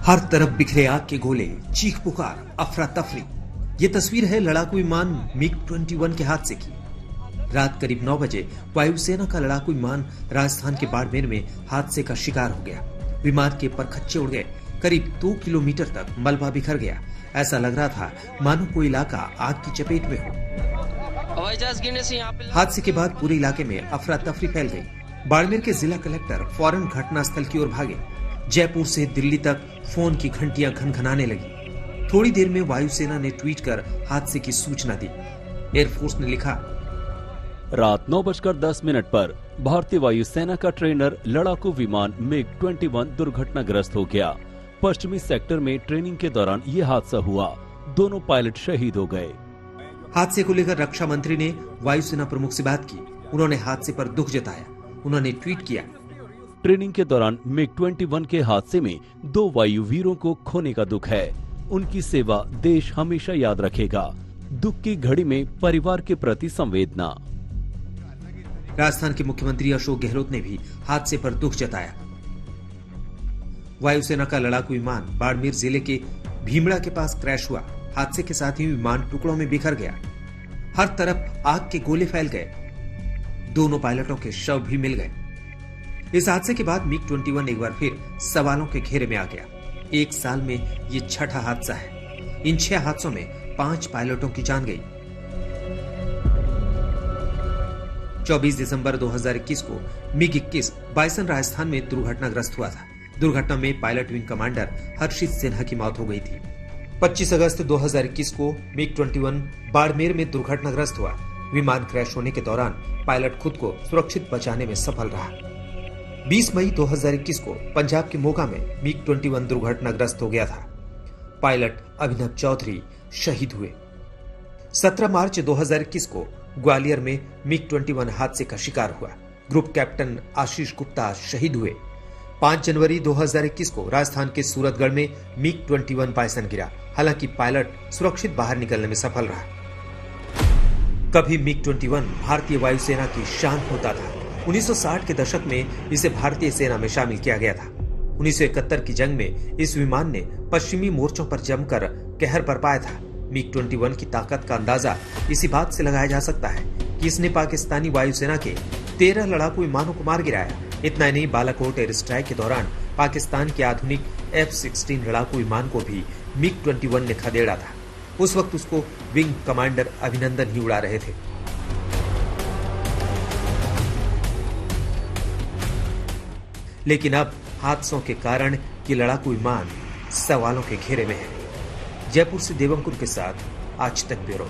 हर तरफ बिखरे आग के गोले, चीख पुकार, अफरा तफरी। ये तस्वीर है लड़ाकू विमान MiG-21 के हादसे की। रात करीब 9 बजे वायुसेना का लड़ाकू विमान राजस्थान के बाड़मेर में हादसे का शिकार हो गया। विमान के परखच्चे उड़ गए, करीब 2 किलोमीटर तक मलबा बिखर गया। ऐसा लग रहा था मानो कोई इलाका आग की चपेट में हो। हादसे के बाद पूरे इलाके में अफरा तफरी फैल गई। बाड़मेर के जिला कलेक्टर फौरन घटनास्थल की ओर भागे। जयपुर से दिल्ली तक फोन की घंटियां घनघनाने लगी। थोड़ी देर में वायुसेना ने ट्वीट कर हादसे की सूचना दी। एयरफोर्स ने लिखा, रात 9:10 पर भारतीय वायुसेना का ट्रेनर लड़ाकू विमान MiG-21 दुर्घटनाग्रस्त हो गया। पश्चिमी सेक्टर में ट्रेनिंग के दौरान ये हादसा हुआ। दोनों पायलट शहीद हो गए। हादसे को लेकर रक्षा मंत्री ने वायुसेना प्रमुख से बात की। उन्होंने हादसे पर दुख जताया। उन्होंने ट्वीट किया, ट्रेनिंग के दौरान MiG-21 के हादसे में 2 वायुवीरों को खोने का दुख है। उनकी सेवा देश हमेशा याद रखेगा। दुख की घड़ी में परिवार के प्रति संवेदना। राजस्थान के मुख्यमंत्री अशोक गहलोत ने भी हादसे पर दुख जताया। वायुसेना का लड़ाकू विमान बाड़मेर जिले के भीमड़ा के पास क्रैश हुआ। हादसे के साथ ही विमान टुकड़ों में बिखर गया। हर तरफ आग के गोले फैल गए। दोनों पायलटों के शव भी मिल गए। इस हादसे के बाद MiG-21 एक बार फिर सवालों के घेरे में आ गया। एक साल में ये छठा हादसा है। इन 6 हादसों में 5 पायलटों की जान गई। 24 दिसंबर 2021 को MiG-21 बाइसन राजस्थान में दुर्घटनाग्रस्त हुआ था। दुर्घटना में पायलट विंग कमांडर हर्षित सिन्हा की मौत हो गई थी। 25 अगस्त 2021 को MiG-21 बाड़मेर में दुर्घटनाग्रस्त हुआ। विमान क्रैश होने के दौरान पायलट खुद को सुरक्षित बचाने में सफल रहा। 20 मई 2021 को पंजाब के मोगा में MiG-21 दुर्घटनाग्रस्त हो गया था। पायलट अभिनव चौधरी शहीद हुए। 17 मार्च 2021 को ग्वालियर में MiG-21 हादसे का शिकार हुआ। ग्रुप कैप्टन आशीष गुप्ता शहीद हुए। 5 जनवरी 2021 को राजस्थान के सूरतगढ़ में MiG-21 बाइसन गिरा। हालांकि पायलट सुरक्षित बाहर निकलने में सफल रहा। कभी MiG-21 भारतीय वायुसेना की शान होता था। 1960 के दशक में इसे भारतीय सेना में शामिल किया गया था। 1971 की जंग में इस विमान ने पश्चिमी मोर्चों पर जमकर कहर बरपाया था। MiG-21 की ताकत का अंदाजा इसी बात से लगाया जा सकता है कि इसने पाकिस्तानी वायुसेना के 13 लड़ाकू विमानों को मार गिराया। इतना ही नहीं, बालाकोट एयर स्ट्राइक के दौरान पाकिस्तान के आधुनिक F-16 लड़ाकू विमान को भी MiG-21 ने खदेड़ा था। उस वक्त उसको विंग कमांडर अभिनंदन ही उड़ा रहे थे। लेकिन अब हादसों के कारण ये लड़ाकू विमान सवालों के घेरे में है। जयपुर से देवंकुर के साथ आज तक ब्यूरो।